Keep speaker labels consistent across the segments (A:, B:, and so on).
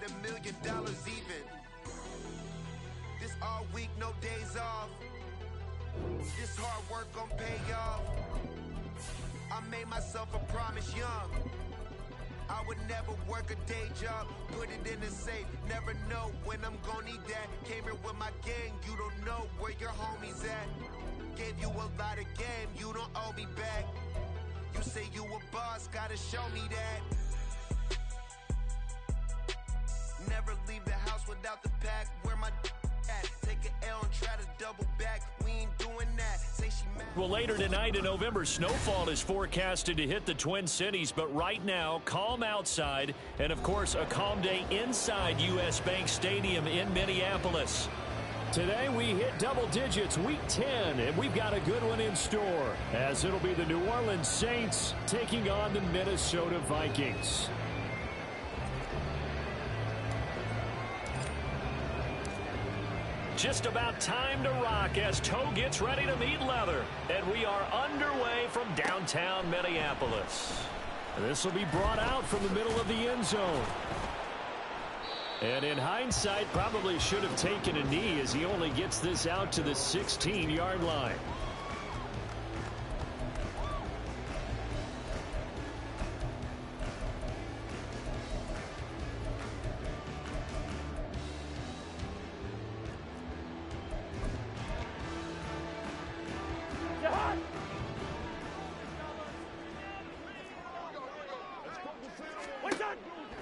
A: with $1 million even. This all week, no days off. This hard work gon' pay off. I made myself a promise young. I would never work a day job, put it in the safe, never know when I'm gon' need that. Came here with my gang, you don't know where your homies at. Gave you a lot of game, you don't owe me back. You say you a boss, gotta show me that. Never leave the house without the pack, where my at. Take an L and try to double back, we ain't doing that. Say she mad.
B: Well, later tonight in November, snowfall is forecasted to hit the Twin Cities, but right now, calm outside, and of course, a calm day inside U.S. Bank Stadium in Minneapolis. Today, we hit double digits, week 10, and we've got a good one in store, as it'll be the New Orleans Saints taking on the Minnesota Vikings. Just about time to rock as Toe gets ready to meet leather. And we are underway from downtown Minneapolis. This will be brought out from the middle of the end zone. And in hindsight, probably should have taken a knee as he only gets this out to the 16-yard line.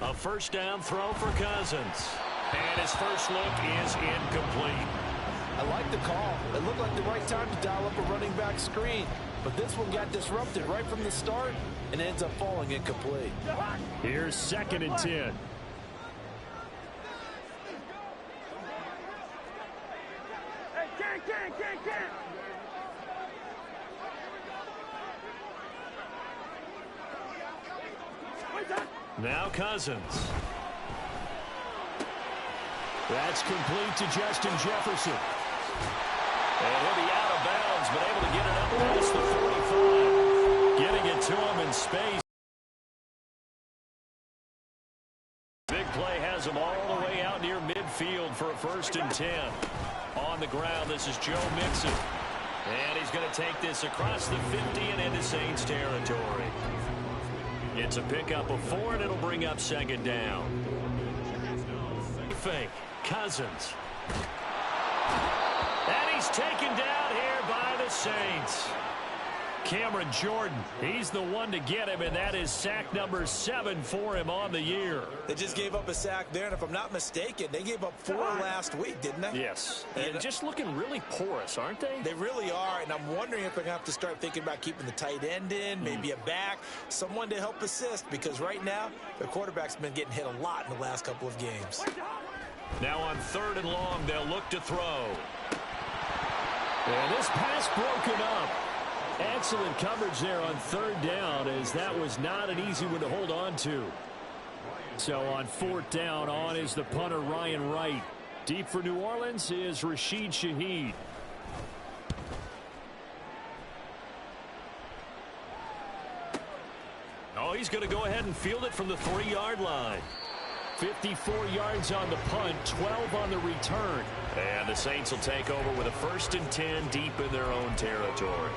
B: A first down throw for Cousins. And his first look is incomplete.
C: I like the call. It looked like the right time to dial up a running back screen. But this one got disrupted right from the start and ends up falling incomplete.
B: Here's 2nd and 10.
D: Hey, can't.
B: Now Cousins. That's complete to Justin Jefferson. And he'll be out of bounds, but able to get it up past the 45. Getting it to him in space. Big play has him all the way out near midfield for a 1st and 10. On the ground, this is Joe Mixon. And he's going to take this across the 50 and into Saints territory. It's a pickup of 4, and it'll bring up 2nd down. Fake. Cousins. And he's taken down here by the Saints. Cameron Jordan, he's the one to get him, and that is sack number 7 for him on the year.
C: They just gave up a sack there, and if I'm not mistaken, they gave up 4 last week, didn't they?
B: Yes. And just looking really porous, aren't they?
C: They really are, and I'm wondering if they're going to have to start thinking about keeping the tight end in, maybe a back, someone to help assist, because right now, their quarterback's been getting hit a lot in the last couple of games.
B: Now on 3rd and long, they'll look to throw. And this pass broken up. Excellent coverage there on 3rd down, as that was not an easy one to hold on to. So on 4th down, on is the punter Ryan Wright. Deep for New Orleans is Rashid Shaheed. Oh, he's going to go ahead and field it from the 3-yard line. 54 yards on the punt, 12 on the return. And the Saints will take over with a 1st and 10 deep in their own territory.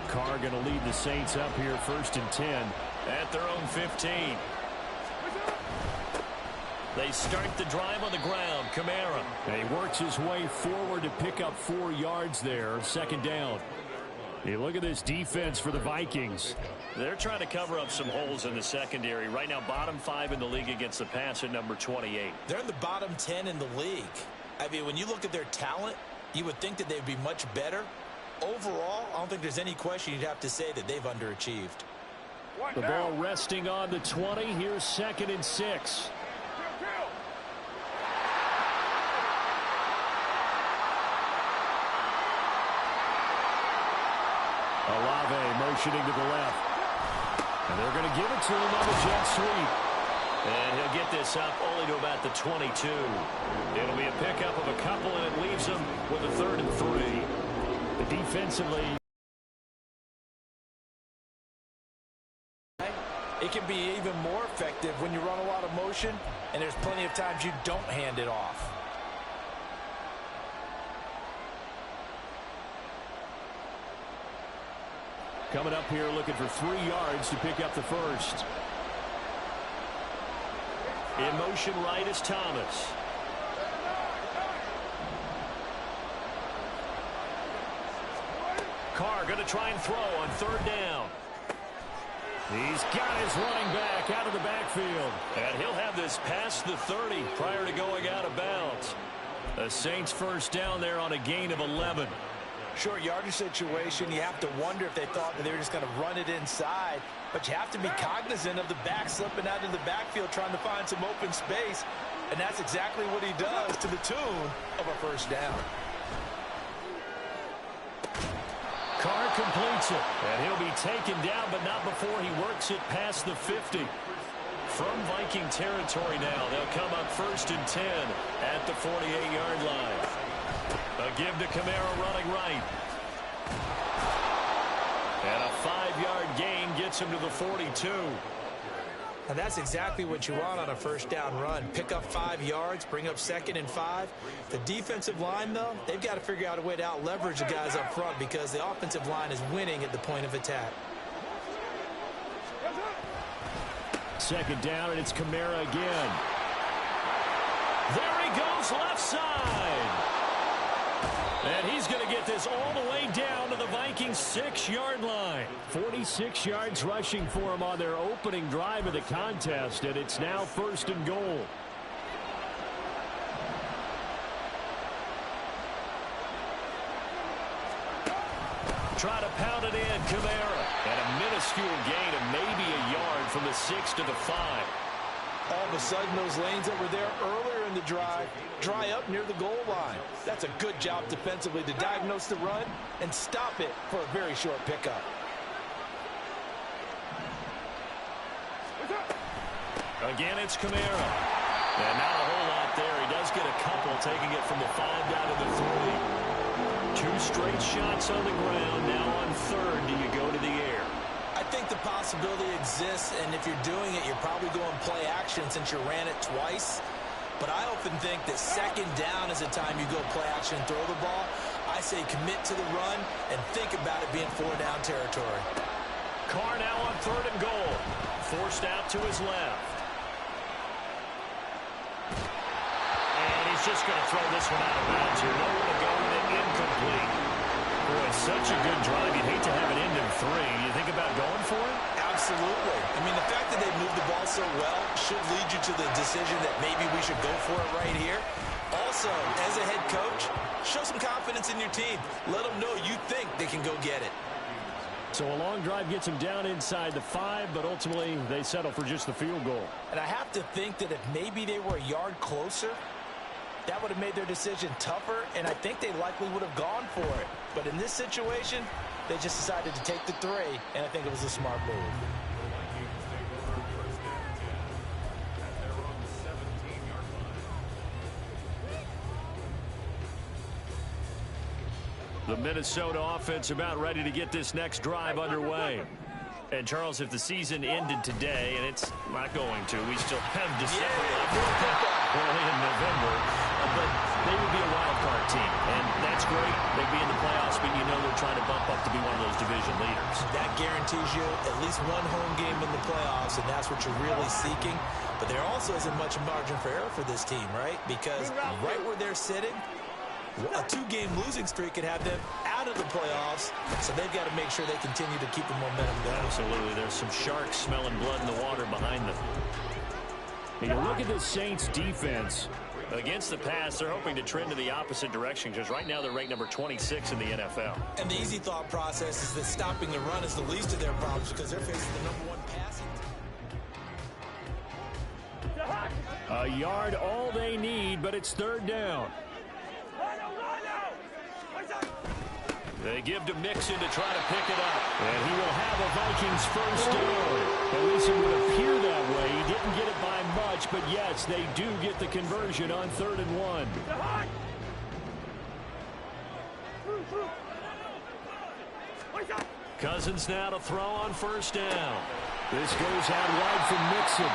B: Carr going to lead the Saints up here 1st and 10 at their own 15. They start the drive on the ground. Kamara. And he works his way forward to pick up 4 yards there. 2nd down. Hey, look at this defense for the Vikings. They're trying to cover up some holes in the secondary. Right now, bottom 5 in the league against the pass at number 28.
C: They're in the bottom 10 in the league. I mean, when you look at their talent, you would think that they'd be much better. Overall, I don't think there's any question you'd have to say that they've underachieved.
B: The ball resting on the 20. Here's 2nd and 6. Olave motioning to the left. And they're going to give it to him on the jet sweep. And he'll get this up only to about the 22. It'll be a pickup of a couple, and it leaves him with a 3rd and 3. The defensively.
C: It can be even more effective when you run a lot of motion, and there's plenty of times you don't hand it off.
B: Coming up here looking for 3 yards to pick up the first. In motion right is Thomas. Carr going to try and throw on 3rd down. He's got his running back out of the backfield. And he'll have this past the 30 prior to going out of bounds. The Saints first down there on a gain of 11.
C: Short yardage situation, you have to wonder if they thought that they were just going to run it inside. But you have to be cognizant of the back slipping out of the backfield trying to find some open space. And that's exactly what he does to the tune of a first down.
B: Carr completes it, and he'll be taken down, but not before he works it past the 50. From Viking territory now, they'll come up 1st and 10 at the 48-yard line. A give to Kamara running right. And a 5-yard gain gets him to the 42.
C: And that's exactly what you want on a first down run. Pick up 5 yards, bring up 2nd and 5. The defensive line, though, they've got to figure out a way to out-leverage the guys up front because the offensive line is winning at the point of attack.
B: 2nd down, and it's Kamara again. There he goes, left side. And he's going to get this all the way down to the Vikings' 6-yard line. 46 yards rushing for him on their opening drive of the contest, and it's now 1st and goal. Try to pound it in, Kamara. And a minuscule gain of maybe a yard from the 6 to the 5.
C: All of a sudden, those lanes that were there earlier in the drive dry up near the goal line. That's a good job defensively to diagnose the run and stop it for a very short pickup.
B: Again, it's Kamara. And not a whole lot there. He does get a couple, taking it from the 5 down to the 3. 2 straight shots on the ground. Now on 3rd, do you go to the air?
C: I think the possibility exists, and if you're doing it, you're probably going play action since you ran it twice. But I often think that 2nd down is the time you go play action and throw the ball. I say commit to the run and think about it being 4-down territory.
B: Carr now on 3rd and goal. Forced out to his left. And he's just going to throw this one out of bounds here. Nowhere to go with it, incomplete. Boy, such a good drive. You'd hate to have it end in 3. You think about going for it?
C: Absolutely. I mean, the fact that they moved the ball so well should lead you to the decision that maybe we should go for it right here. Also, as a head coach, show some confidence in your team. Let them know you think they can go get it.
B: So a long drive gets them down inside the 5, but ultimately they settle for just the field goal.
C: And I have to think that if maybe they were a yard closer, that would have made their decision tougher, and I think they likely would have gone for it. But in this situation, they just decided to take the 3, and I think it was a smart move.
B: The Minnesota offense about ready to get this next drive underway. And, Charles, if the season ended today, and it's not going to, we still have December left early in November, but they would be a wild card team, and that's great. They'd be in the playoffs, but you know they're trying to bump up to be one of those division leaders.
C: That guarantees you at least one home game in the playoffs, and that's what you're really seeking. But there also isn't much margin for error for this team, right? Because right where they're sitting, a 2-game losing streak could have them out of the playoffs, so they've got to make sure they continue to keep the momentum going.
B: Absolutely. There's some sharks smelling blood in the water behind them. And you look at the Saints defense. Against the pass, they're hoping to trend in the opposite direction because right now they're ranked number 26 in the NFL.
C: And the easy thought process is that stopping the run is the least of their problems because they're facing the #1 passing team.
B: A yard all they need, but it's 3rd down. They give to Mixon to try to pick it up. And he will have a Vikings first down. At least it would appear that way. He didn't get it by much, but yes, they do get the conversion on 3rd and 1. Cousins now to throw on 1st down. This goes out wide from Mixon.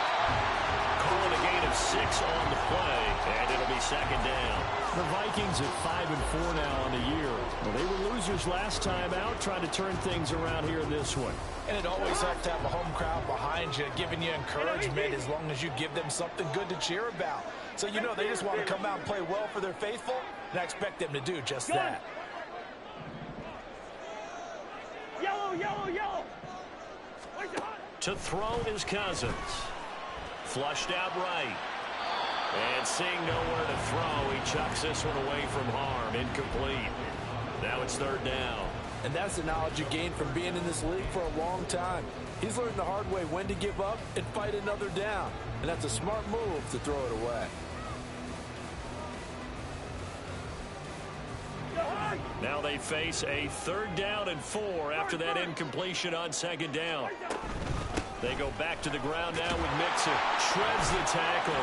B: Calling a gain of 6 on the play, and it'll be 2nd down. The Vikings at 5-4 now on the year. Well, they were losers last time out, trying to turn things around here in this one.
C: And it always helps to have a home crowd behind you, giving you encouragement as long as you give them something good to cheer about. So you know they just want to come out and play well for their faithful, and I expect them to do just that.
D: Yellow, yellow, yellow.
B: To throw is Cousins. Flushed out right. And seeing nowhere to throw, he chucks this one away from harm. Incomplete. Now it's 3rd down.
C: And that's the knowledge you gain from being in this league for a long time. He's learned the hard way when to give up and fight another down. And that's a smart move to throw it away.
B: Now they face a 3rd down and 4 after that incompletion on 2nd down. They go back to the ground now with Mixon. Shreds the tackle.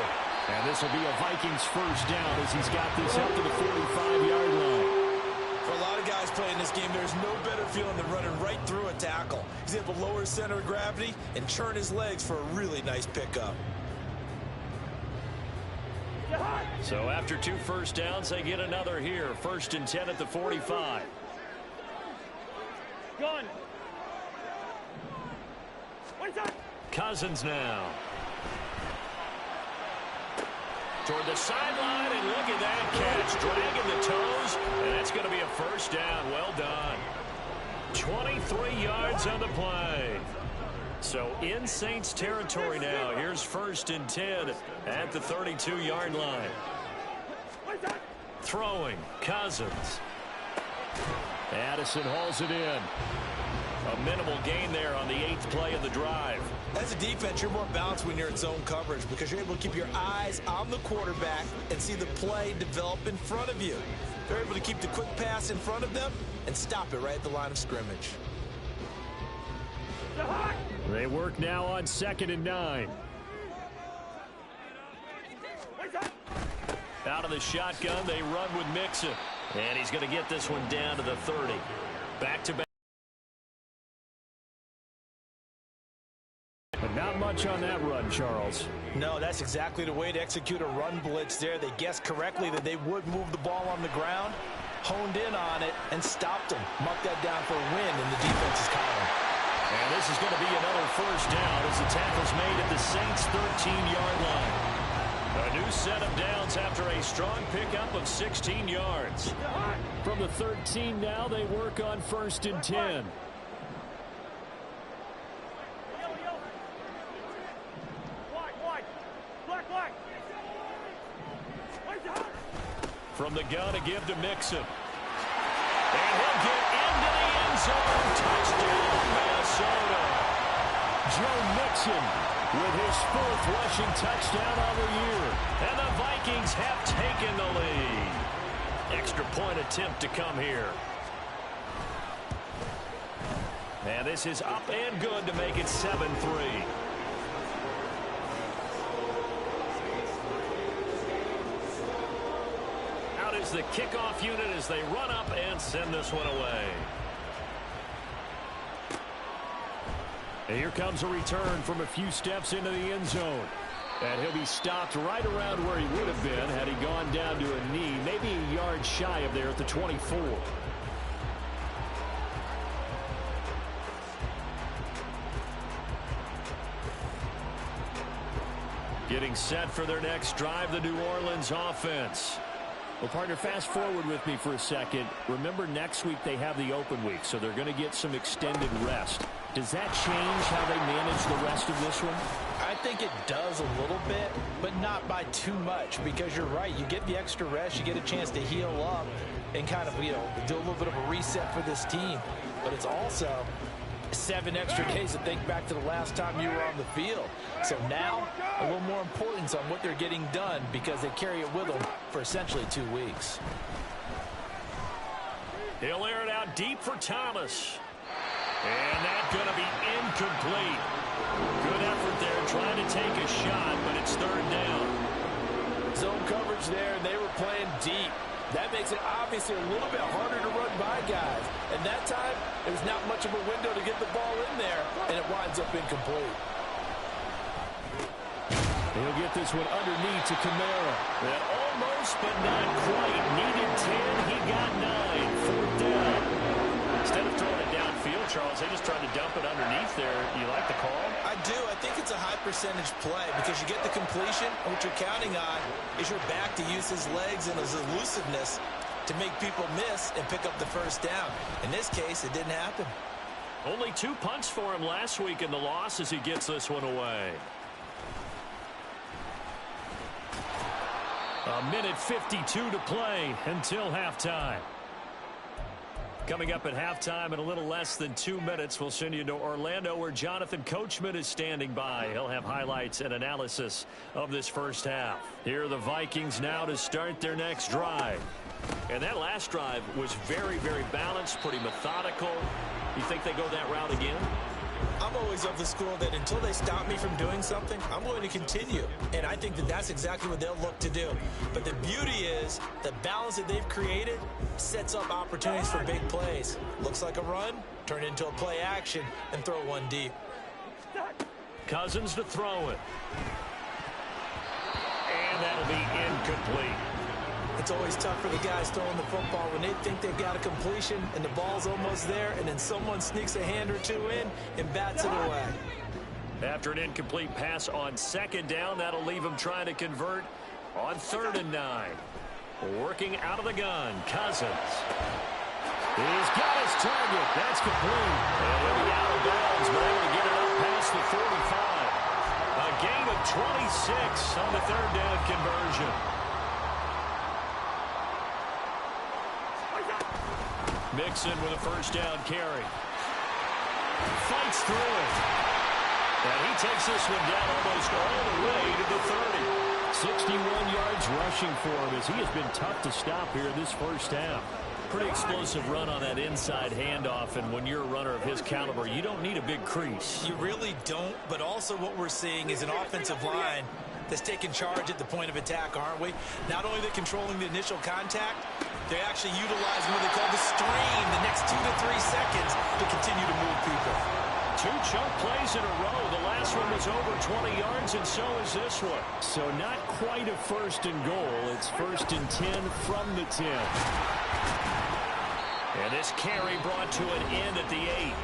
B: And this will be a Vikings first down as he's got this up to the 45-yard line.
C: For a lot of guys playing this game, there's no better feeling than running right through a tackle. He's able to lower his center of gravity and churn his legs for a really nice pickup.
B: So after 2 first downs, they get another here. 1st and 10 at the 45.
D: Gun.
B: Cousins now. Toward the sideline, and look at that catch. Dragging the toes, and that's going to be a first down. Well done. 23 yards on the play. So in Saints territory now. Here's 1st and 10 at the 32-yard line. Throwing, Cousins. Addison hauls it in. A minimal gain there on the 8th play of the drive.
C: As a defense, you're more balanced when you're in zone coverage because you're able to keep your eyes on the quarterback and see the play develop in front of you. They're able to keep the quick pass in front of them and stop it right at the line of scrimmage.
B: They work now on 2nd and 9. Out of the shotgun, they run with Mixon. And he's going to get this one down to the 30. Back-to-back. But not much on that run, Charles.
C: No, that's exactly the way to execute a run blitz there. They guessed correctly that they would move the ball on the ground, honed in on it, and stopped them. Marked that down for a win in the defense's column.
B: And this is going to be another first down as the tackle's made at the Saints' 13-yard line. A new set of downs after a strong pickup of 16 yards. From the 13 now, they work on 1st and 10. From the gun to give to Mixon. And he'll get into the end zone. Touchdown, Minnesota. Joe Mixon with his 4th rushing touchdown on the year. And the Vikings have taken the lead. Extra point attempt to come here. And this is up and good to make it 7-3. Is the kickoff unit as they run up and send this one away. And here comes a return from a few steps into the end zone. And he'll be stopped right around where he would have been had he gone down to a knee, maybe a yard shy of there at the 24. Getting set for their next drive, the New Orleans offense. Well, partner, fast forward with me for a second. Remember, next week they have the open week, so they're going to get some extended rest. Does that change how they manage the rest of this one?
C: I think it does a little bit, but not by too much, because you're right. You get the extra rest, you get a chance to heal up and kind of, do a little bit of a reset for this team. But it's also 7 extra days to think back to the last time you were on the field. So now, a little more importance on what they're getting done because they carry it with them for essentially 2 weeks.
B: He'll air it out deep for Thomas. And that's going to be incomplete. Good effort there trying to take a shot, but it's third down.
C: Zone coverage there, and they were playing deep. That makes it obviously a little bit harder to run by guys. And that time, there was not much of a window to get the ball in there, and it winds up incomplete.
B: He'll get this one underneath to Kamara. That almost, but not quite. Needed 10. He got 9. Fourth down. Instead of throwing it downfield, Charles, they just tried to dump it underneath there. You like the call?
C: I do. I think it's a high percentage play because you get the completion, and what you're counting on is your back to use his legs and his elusiveness to make people miss and pick up the first down. In this case, it didn't happen.
B: Only 2 punts for him last week in the loss as he gets this one away. A minute 52 to play until halftime. Coming up at halftime in a little less than 2 minutes, we'll send you to Orlando where Jonathan Coachman is standing by. He'll have highlights and analysis of this first half. Here are the Vikings now to start their next drive. And that last drive was very, very balanced, pretty methodical. You think they go that route again?
C: I'm always of the school that until they stop me from doing something, I'm going to continue. And I think that that's exactly what they'll look to do. But the beauty is the balance that they've created sets up opportunities for big plays. Looks like a run, turn it into a play action, and throw one deep.
B: Cousins to throw it. And that'll be incomplete.
C: It's always tough for the guys throwing the football when they think they've got a completion and the ball's almost there, and then someone sneaks a hand or two in and bats it away.
B: After an incomplete pass on second down, that'll leave him trying to convert on 3rd and 9. Working out of the gun, Cousins. He's got his target. That's complete. And he'll be out of bounds, but able to get it up past the 45. A gain of 26 on the 3rd down conversion. Mixon with a first down carry. Fights through it. And he takes this one down almost all the way to the 30. 61 yards rushing for him as he has been tough to stop here in this first half. Pretty explosive run on that inside handoff, and when you're a runner of his caliber, you don't need a big crease.
C: You really don't, but also what we're seeing is an offensive line that's taking charge at the point of attack, aren't we? Not only are they controlling the initial contact, they're actually utilizing what they call the strain the next 2 to 3 seconds to continue to move people.
B: 2 chunk plays in a row. The last one was over 20 yards, and so is this one. So not quite a 1st and goal. It's 1st and 10 from the 10. And this carry brought to an end at the 8.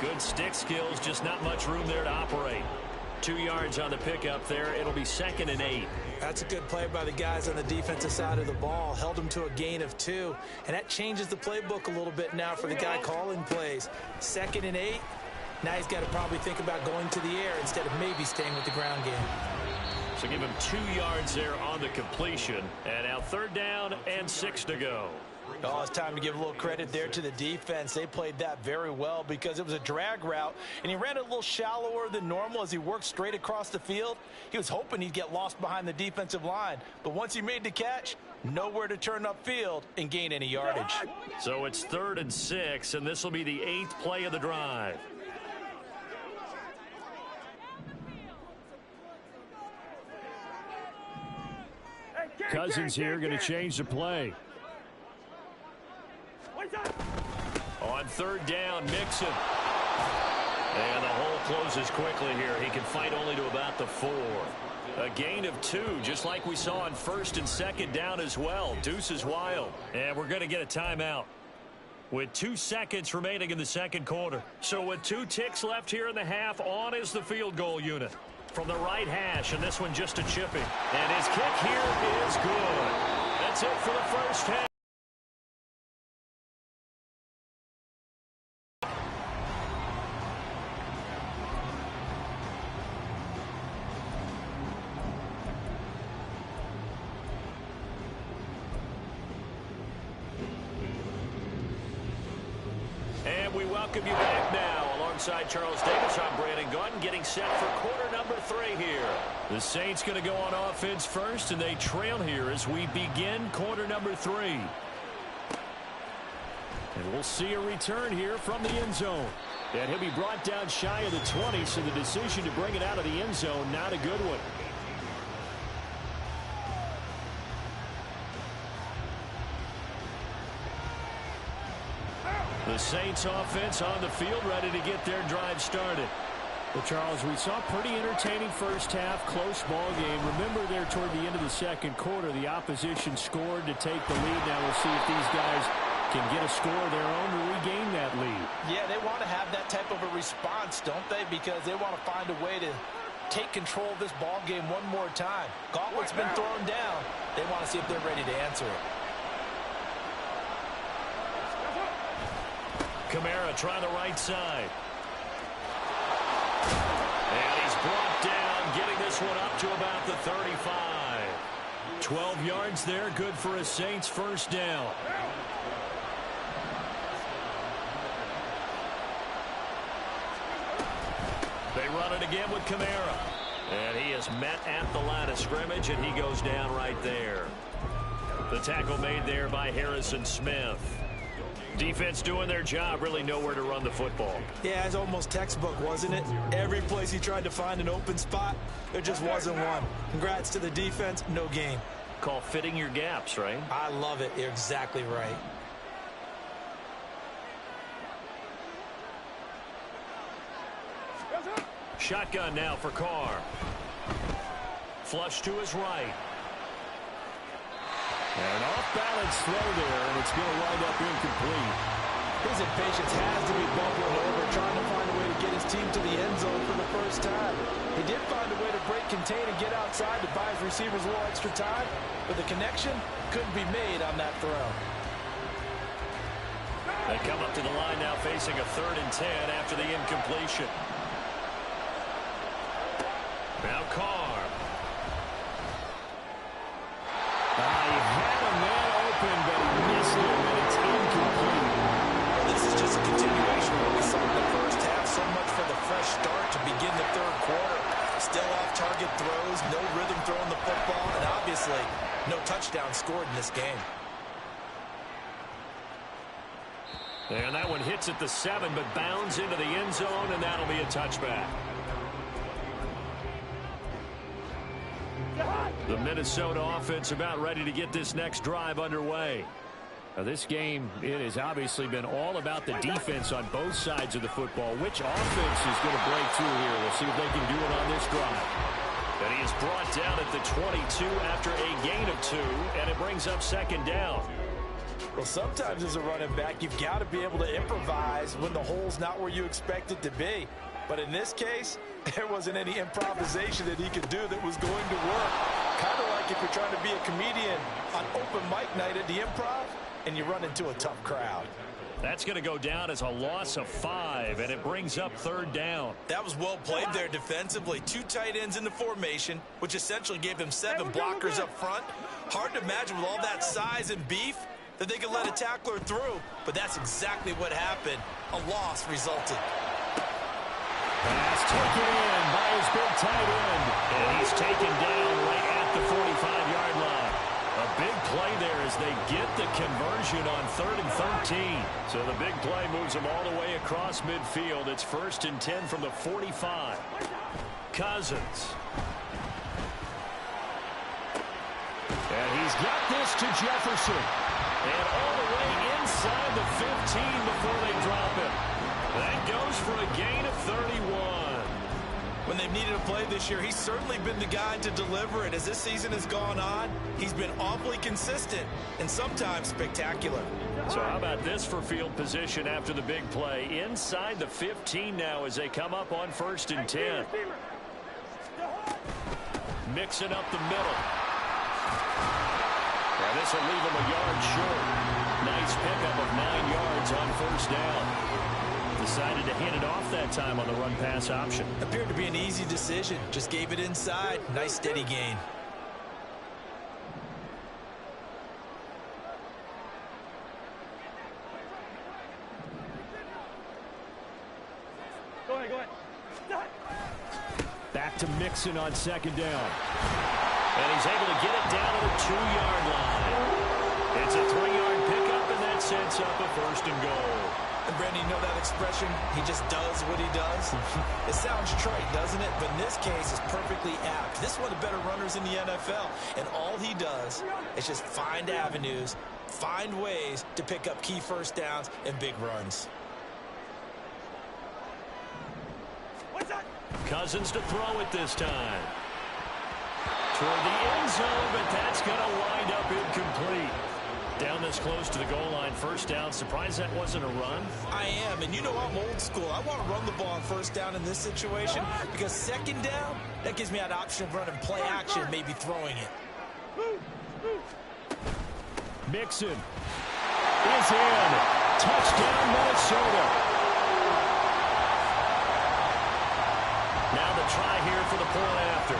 B: Good stick skills, just not much room there to operate. 2 yards on the pickup there. It'll be 2nd and 8.
C: That's a good play by the guys on the defensive side of the ball. Held them to a gain of 2. And that changes the playbook a little bit now for the guy calling plays. 2nd and 8. Now he's got to probably think about going to the air instead of maybe staying with the ground game.
B: So give him 2 yards there on the completion. And now 3rd down and 6 to go.
C: Oh, it's time to give a little credit there to the defense. They played that very well because it was a drag route, and he ran it a little shallower than normal as he worked straight across the field. He was hoping he'd get lost behind the defensive line, but once he made the catch, nowhere to turn upfield and gain any yardage.
B: So it's 3rd and 6, and this will be the 8th play of the drive. Cousins here going to change the play. On 3rd down, Mixon. And the hole closes quickly here. He can fight only to about the 4. A gain of 2, just like we saw on 1st and 2nd down as well. Deuce is wild. And we're going to get a timeout with 2 seconds remaining in the 2nd quarter. So with 2 ticks left here in the half, on is the field goal unit. From the right hash, and this one just a chipping. And his kick here is good. That's it for the first half. And we welcome you back now. Alongside Charles Davis, I'm Brandon Gaudin, getting set for quarter number 3 here. The Saints going to go on offense first, and they trail here as we begin quarter number 3. And we'll see a return here from the end zone. And he'll be brought down shy of the 20, so the decision to bring it out of the end zone, not a good one. The Saints offense on the field, ready to get their drive started. Well, Charles, we saw a pretty entertaining first half, close ball game. Remember there toward the end of the second quarter, the opposition scored to take the lead. Now we'll see if these guys can get a score of their own to regain that lead.
C: Yeah, they want to have that type of a response, don't they? Because they want to find a way to take control of this ball game one more time. Gauntlet's been thrown down. They want to see if they're ready to answer it.
B: Kamara trying the right side. And he's brought down, getting this one up to about the 35. 12 yards there, good for a Saints first down. They run it again with Kamara. And he is met at the line of scrimmage, and he goes down right there. The tackle made there by Harrison Smith. Defense doing their job, really nowhere to run the football.
C: Yeah, it's almost textbook, wasn't it? Every place he tried to find an open spot, there just wasn't one. Congrats to the defense, no gain.
B: Call fitting your gaps, right?
C: I love it. You're exactly right.
B: Shotgun now for Carr. Flush to his right. And an off-balance throw there, and it's going to wind up incomplete.
C: His impatience has to be bubbling over, trying to find a way to get his team to the end zone for the first time. He did find a way to break, contain, and get outside to buy his receivers a little extra time, but the connection couldn't be made on that throw.
B: They come up to the line now facing a 3rd and 10 after the incompletion. Now Carr. He had a man open, but he missed him, and it's incomplete.
C: Well, this is just a continuation of what we saw in the first half. So much for the fresh start to begin the 3rd quarter. Still off-target throws, no rhythm throwing the football, and obviously no touchdown scored in this game.
B: And that one hits at the 7, but bounds into the end zone, and that'll be a touchback. The Minnesota offense about ready to get this next drive underway. Now, this game, it has obviously been all about the defense on both sides of the football. Which offense is going to break through here? We'll see if they can do it on this drive. And he is brought down at the 22 after a gain of 2, and it brings up 2nd down.
C: Well, sometimes as a running back, you've got to be able to improvise when the hole's not where you expect it to be. But in this case, there wasn't any improvisation that he could do that was going to work. Kind of like if you're trying to be a comedian on open mic night at the Improv and you run into a tough crowd.
B: That's going to go down as a loss of 5, and it brings up 3rd down.
C: That was well played there defensively. 2 tight ends in the formation, which essentially gave them 7 blockers up front. Hard to imagine with all that size and beef that they could let a tackler through, but that's exactly what happened. A loss resulted.
B: Pass taken in by his big tight end. And he's taken down right at the 45-yard line. A big play there as they get the conversion on 3rd and 13. So the big play moves them all the way across midfield. It's 1st and 10 from the 45. Cousins. And he's got this to Jefferson. And all the way inside the 15 before they drop it. That goes for a gain of 31.
C: When they've needed a play this year, he's certainly been the guy to deliver it. As this season has gone on, he's been awfully consistent and sometimes spectacular.
B: So how about this for field position after the big play? Inside the 15 now as they come up on 1st and 10. Mixing up the middle. Now this will leave him a yard short. Nice pickup of 9 yards on 1st down. Decided to hand it off that time on the run-pass option.
C: Appeared to be an easy decision. Just gave it inside. Nice steady gain.
D: Go ahead.
B: Back to Mixon on 2nd down. And he's able to get it down to the 2-yard line. It's a 3-yard pickup, and that's sets up a 1st and goal.
C: And Brandon, you know that expression? He just does what he does. It sounds trite, doesn't it? But in this case, it's perfectly apt. This is one of the better runners in the NFL. And all he does is just find avenues, find ways to pick up key first downs and big runs.
B: Cousins to throw it this time. Toward the end zone, but that's going to wind up incomplete. Down this close to the goal line, 1st down. Surprised that wasn't a run?
C: I am, and you know I'm old school. I want to run the ball on 1st down in this situation because 2nd down, that gives me that option of running play action, maybe throwing it.
B: Mixon is in. Touchdown, Minnesota. Now the try here for the point after.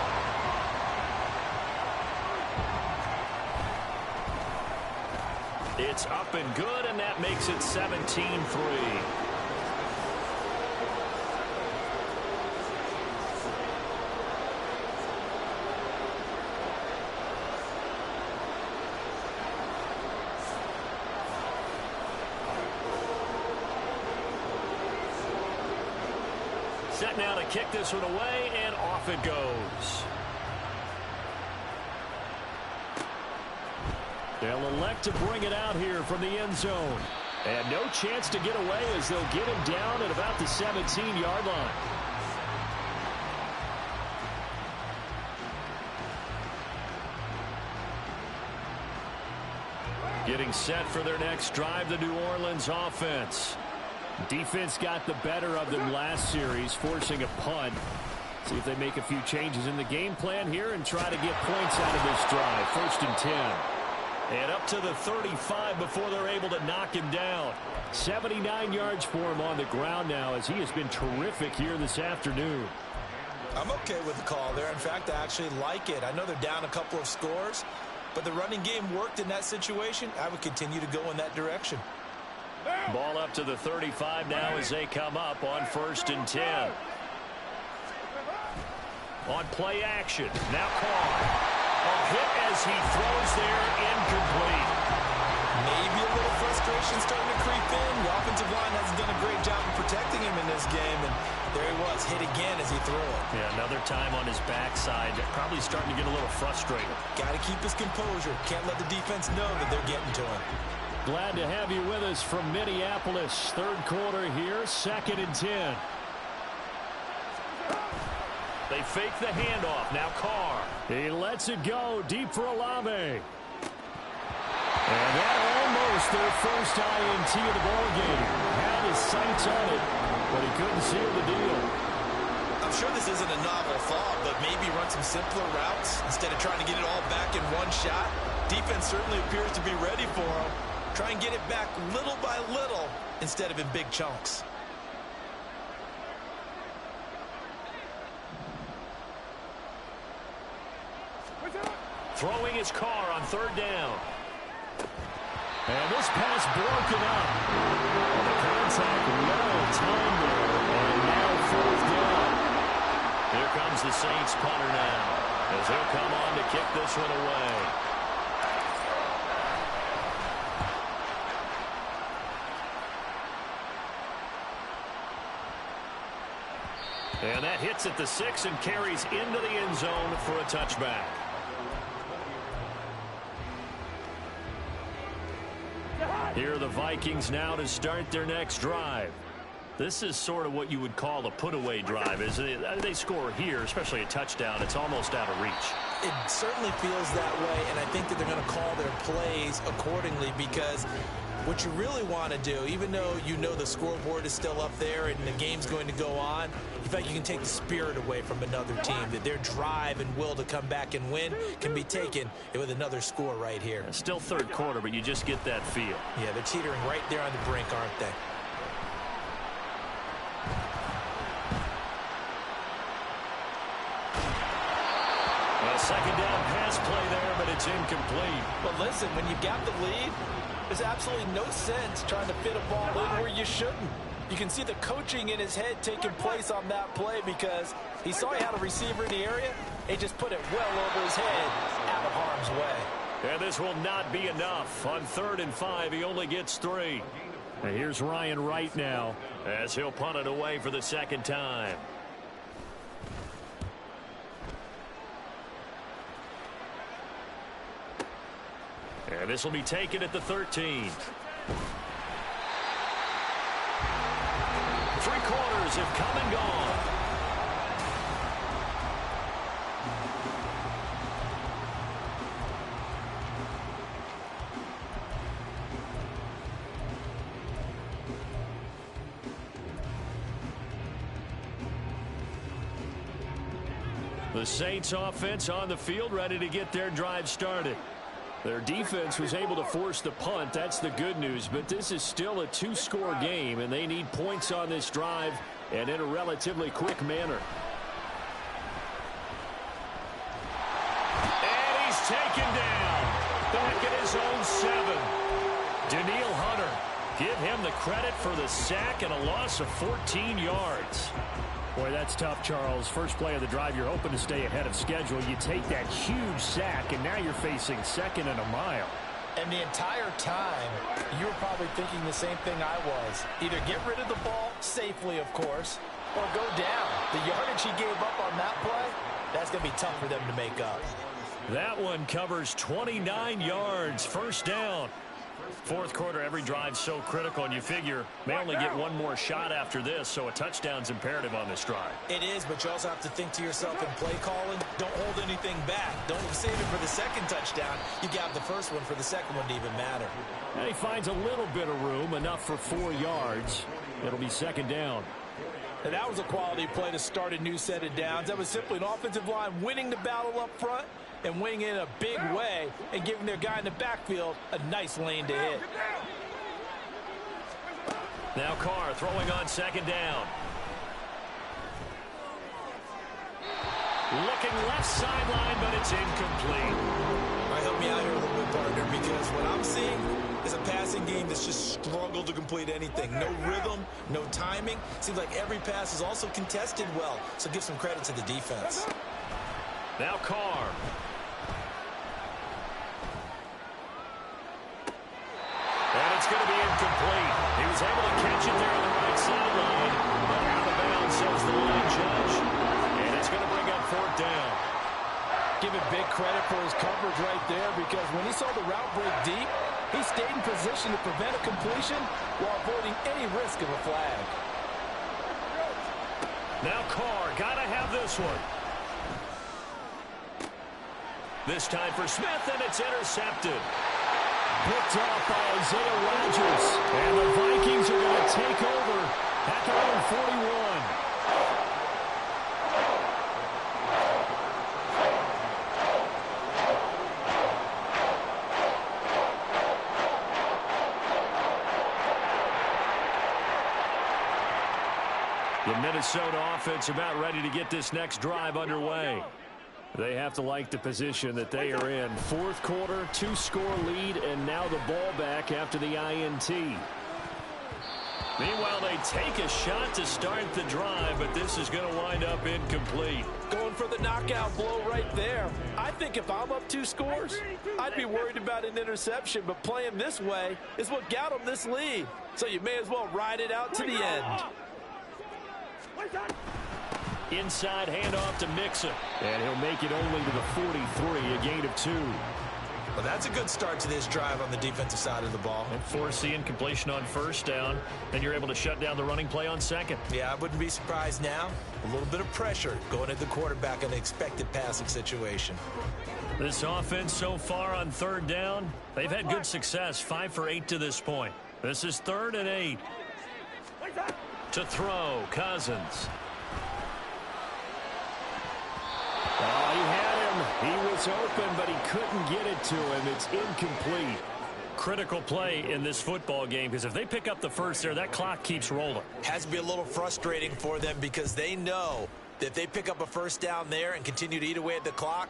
B: It's up and good, and that makes it 17-3. Set now to kick this one away, and off it goes. They'll elect to bring it out here from the end zone. And no chance to get away as they'll get him down at about the 17-yard line. Getting set for their next drive, the New Orleans offense. Defense got the better of them last series, forcing a punt. See if they make a few changes in the game plan here and try to get points out of this drive. 1st and 10. And up to the 35 before they're able to knock him down. 79 yards for him on the ground now as he has been terrific here this afternoon.
C: I'm okay with the call there. In fact, I actually like it. I know they're down a couple of scores, but the running game worked in that situation. I would continue to go in that direction.
B: Ball up to the 35 now as they come up on 1st and 10. On play action. Now Carr. A hit as he throws there, incomplete.
C: Maybe a little frustration starting to creep in. The offensive line hasn't done a great job of protecting him in this game, and there he was, hit again as he threw it.
B: Yeah, another time on his backside. Probably starting to get a little frustrated.
C: Got to keep his composure. Can't let the defense know that they're getting to him.
B: Glad to have you with us from Minneapolis. 3rd quarter here, 2nd and 10. They fake the handoff. Now Carr. He lets it go deep for Olave. And that almost their first INT of the ballgame. Had his sights on it, but he couldn't seal the deal.
C: I'm sure this isn't a novel thought, but maybe run some simpler routes instead of trying to get it all back in one shot. Defense certainly appears to be ready for him. Try and get it back little by little instead of in big chunks.
B: Throwing his Carr on 3rd down. And this pass broken up. And the contact well timed there. And now 4th down. Here comes the Saints punter now, as he'll come on to kick this one away. And that hits at the 6 and carries into the end zone for a touchback. Here are the Vikings now to start their next drive. This is sort of what you would call a put-away drive. As they score here, especially a touchdown, it's almost out of reach.
C: It certainly feels that way, and I think that they're going to call their plays accordingly because what you really want to do, even though you know the scoreboard is still up there and the game's going to go on, in fact, you can take the spirit away from another team, that their drive and will to come back and win can be taken with another score right here.
B: Still 3rd quarter, but you just get that feel.
C: Yeah, they're teetering right there on the brink, aren't they?
B: A 2nd down pass play there, but it's incomplete.
C: But listen, when you've got the lead, there's absolutely no sense trying to fit a ball in where you shouldn't. You can see the coaching in his head taking place on that play because he saw he had a receiver in the area. He just put it well over his head, out of harm's way.
B: And this will not be enough. On 3rd and 5, he only gets 3. And here's Ryan Wright now as he'll punt it away for the second time. And this will be taken at the 13. 3 quarters have come and gone. The Saints offense on the field, ready to get their drive started. Their defense was able to force the punt. That's the good news. But this is still a 2-score game, and they need points on this drive and in a relatively quick manner. And he's taken down. Back at his own 7. Danielle Hunter, give him the credit for the sack and a loss of 14 yards. Boy, that's tough, Charles. First play of the drive, you're hoping to stay ahead of schedule. You take that huge sack, and now you're facing 2nd and a mile.
C: And the entire time, you were probably thinking the same thing I was. Either get rid of the ball, safely, of course, or go down. The yardage he gave up on that play, that's going to be tough for them to make up.
B: That one covers 29 yards. First down. 4th quarter, every drive's so critical, and you figure they only get one more shot after this, so a touchdown's imperative on this drive.
C: It is, but you also have to think to yourself in play calling, don't hold anything back. Don't save it for the second touchdown. You got the first one for the second one to even matter.
B: And he finds a little bit of room, enough for 4 yards. It'll be 2nd down.
C: And that was a quality play to start a new set of downs. That was simply an offensive line winning the battle up front and winning in a big way and giving their guy in the backfield a nice lane to hit.
B: Now Carr throwing on 2nd down. Looking left sideline, but it's incomplete.
C: All right, help me out here a little bit, partner, because what I'm seeing is a passing game that's just struggled to complete anything. No rhythm, no timing. Seems like every pass is also contested well, so give some credit to the defense.
B: Now Carr. And it's going to be incomplete. He was able to catch it there on the right sideline, but out of bounds, says the line judge. And it's going to bring up 4th down.
C: Give it big credit for his coverage right there, because when he saw the route break deep, he stayed in position to prevent a completion while avoiding any risk of a flag.
B: Now Carr, got to have this one. This time for Smith, and it's intercepted. Picked off by Isaiah Rodgers. And the Vikings are going to take over at their own 41. The Minnesota offense about ready to get this next drive underway. They have to like the position that they are in. 4th quarter, 2-score lead, and now the ball back after the INT. Meanwhile, they take a shot to start the drive, but this is going to wind up incomplete.
C: Going for the knockout blow right there. I think if I'm up 2 scores, I'd be worried about an interception, but playing this way is what got them this lead. So you may as well ride it out to the end.
B: Inside handoff to Mixon. And he'll make it only to the 43, a gain of 2.
C: Well, that's a good start to this drive on the defensive side of the ball.
B: And force the incompletion on 1st down. Then you're able to shut down the running play on 2nd.
C: Yeah, I wouldn't be surprised now. A little bit of pressure going at the quarterback in an expected passing situation.
B: This offense so far on 3rd down, they've had good success, 5 for 8 to this point. This is 3rd and 8. To throw, Cousins. Oh, he had him. He was open, but he couldn't get it to him. It's incomplete. Critical play in this football game, because if they pick up the first there, that clock keeps rolling.
C: Has to be a little frustrating for them, because they know that if they pick up a 1st down there and continue to eat away at the clock,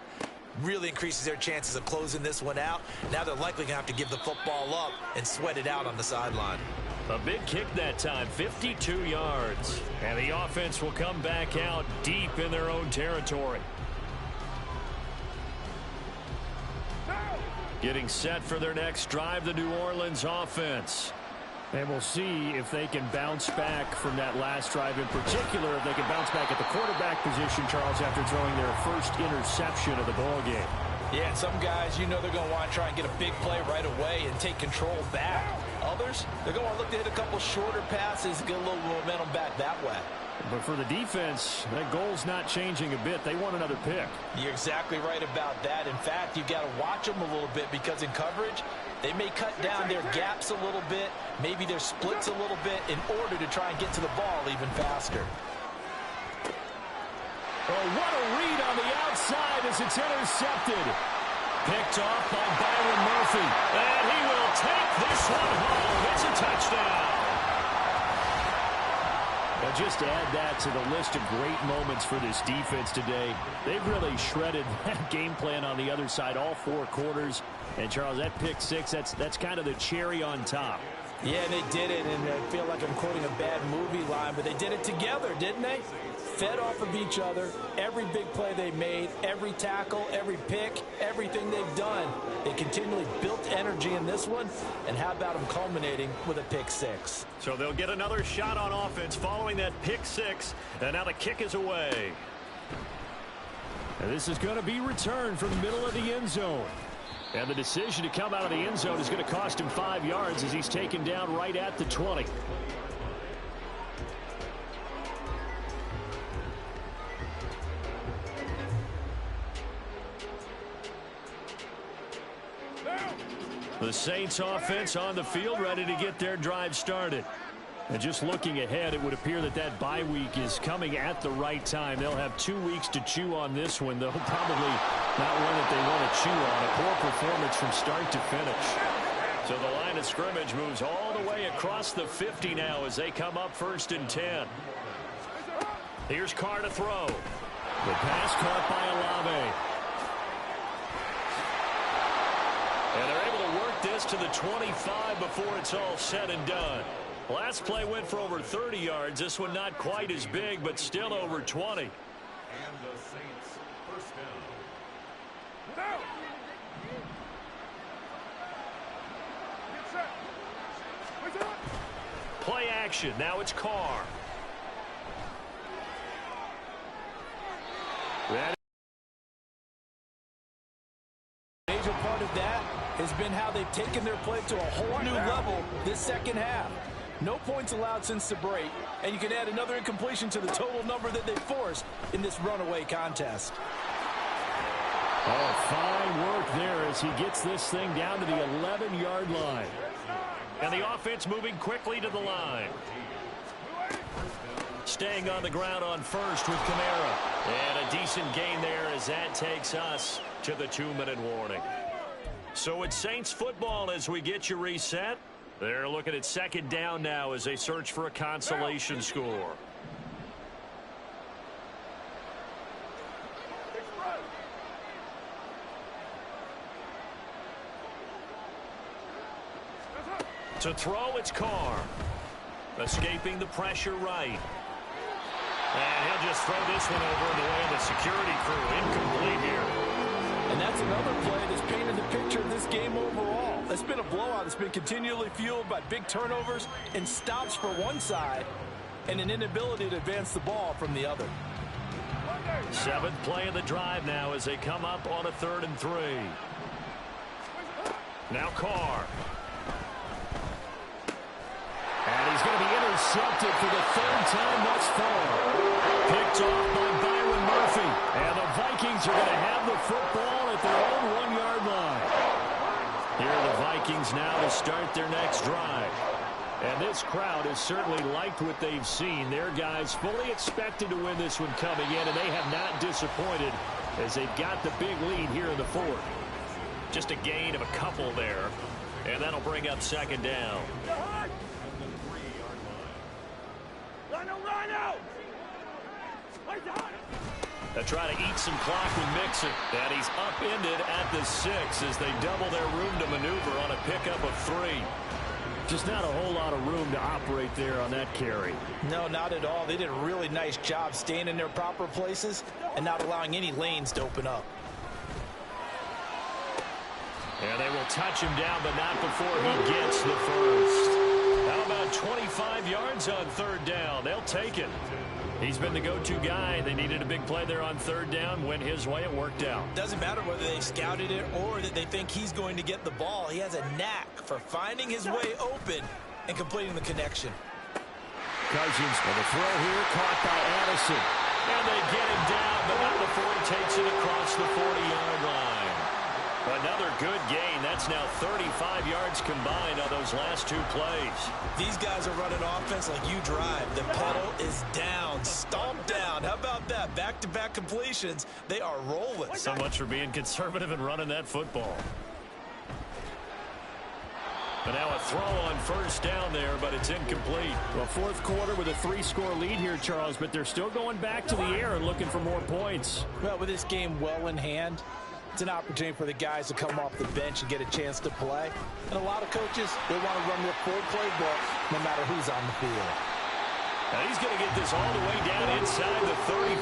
C: really increases their chances of closing this one out. Now they're likely going to have to give the football up and sweat it out on the sideline.
B: A big kick that time, 52 yards. And the offense will come back out deep in their own territory. Getting set for their next drive, the New Orleans offense.
E: And we'll see if they can bounce back from that last drive in particular, if they can bounce back at the quarterback position, Charles, after throwing their first interception of the ball game.
C: Yeah, some guys, you know they're going to want to try and get a big play right away and take control back. Others, they're going to want to look to hit a couple shorter passes, get a little momentum back that way.
E: But for the defense, that goal's not changing a bit. They want another pick.
C: You're exactly right about that. In fact, you've got to watch them a little bit because in coverage, they may cut down their gaps a little bit, maybe their splits a little bit in order to try and get to the ball even faster.
E: Oh, what a read on the outside as it's intercepted.
B: Picked off by Byron Murphy. And he will take this one home. It's a touchdown.
E: Now just add that to the list of great moments for this defense today. They've really shredded that game plan on the other side all 4 quarters. And, Charles, that pick 6, that's kind of the cherry on top.
C: Yeah, they did it, and I feel like I'm quoting a bad movie line, but they did it together, didn't they? Fed off of each other, every big play they made, every tackle, every pick, everything they've done. They continually built energy in this one, and how about them culminating with a pick 6?
B: So they'll get another shot on offense following that pick 6, and now the kick is away.
E: And this is going to be returned from the middle of the end zone. And the decision to come out of the end zone is going to cost him 5 yards as he's taken down right at the 20.
B: The Saints offense on the field ready to get their drive started. And just looking ahead, it would appear that that bye week is coming at the right time. They'll have 2 weeks to chew on this one, though probably not one that they want to chew on. A poor performance from start to finish. So the line of scrimmage moves all the way across the 50 now as they come up 1st and 10. Here's Carr to throw.
E: The pass caught by Olave.
B: And they're able to work this to the 25 before it's all said and done. Last play went for over 30 yards. This one not quite as big, but still over 20.
F: And the Saints first down.
B: Play action. Now it's Carr.
C: Major part of that has been how they've taken their play to a whole new level this second half. No points allowed since the break, and you can add another incompletion to the total number that they forced in this runaway contest.
E: Oh, fine work there as he gets this thing down to the 11-yard line.
B: And the offense moving quickly to the line. Staying on the ground on first with Kamara. And a decent gain there as that takes us to the 2-minute warning. So it's Saints football as we get you reset. They're looking at 2nd down now as they search for a consolation score. To throw, it's Carr. Escaping the pressure right. And he'll just throw this one over in the way of the security crew. Incomplete here.
C: And that's another play that's painted the picture of this game overall. It's been a blowout. It's been continually fueled by big turnovers and stops for one side and an inability to advance the ball from the other.
B: 7th play of the drive now as they come up on a 3rd and 3. Now Carr.
E: And he's going to be intercepted for the 3rd time thus far.
B: Picked off by Byron Murphy.
E: And the Vikings are going to have the football at their own 1-yard line.
B: Here are the Vikings now to start their next drive.
E: And this crowd has certainly liked what they've seen. Their guys fully expected to win this one coming in, and they have not disappointed as they've got the big lead here in the 4th.
B: Just a gain of a couple there. And that'll bring up 2nd down. They try to eat some clock with Mixon. And he's upended at the 6 as they double their room to maneuver on a pickup of 3.
E: Just not a whole lot of room to operate there on that carry.
C: No, not at all. They did a really nice job staying in their proper places and not allowing any lanes to open up.
B: And they will touch him down, but not before he gets the first. How about 25 yards on third down? They'll take it. He's been the go-to guy. They needed a big play there on third down. Went his way. It worked out.
C: Doesn't matter whether they scouted it or that they think he's going to get the ball. He has a knack for finding his way open and completing the connection.
E: Cousins for the throw here, caught by Addison.
B: And they get him down, but not before he takes it across the 40-yard line. Another good gain. That's now 35 yards combined on those last two plays.
C: These guys are running offense like you drive. The pedal is down, stomped down. How about that? Back-to-back completions. They are rolling.
B: So much for being conservative and running that football. But now a throw on first down there, but it's incomplete.
E: Well, fourth quarter with a 3-score lead here, Charles, but they're still going back to the air and looking for more points.
C: Well, with this game well in hand, it's an opportunity for the guys to come off the bench and get a chance to play. And a lot of coaches, they want to run their full playbook no matter who's on the field.
B: Now he's going to get this all the way down inside the 35.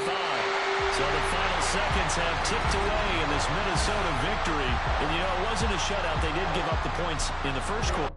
B: So the final seconds have ticked away in this Minnesota victory. And, you know, it wasn't a shutout. They did give up the points in the first quarter.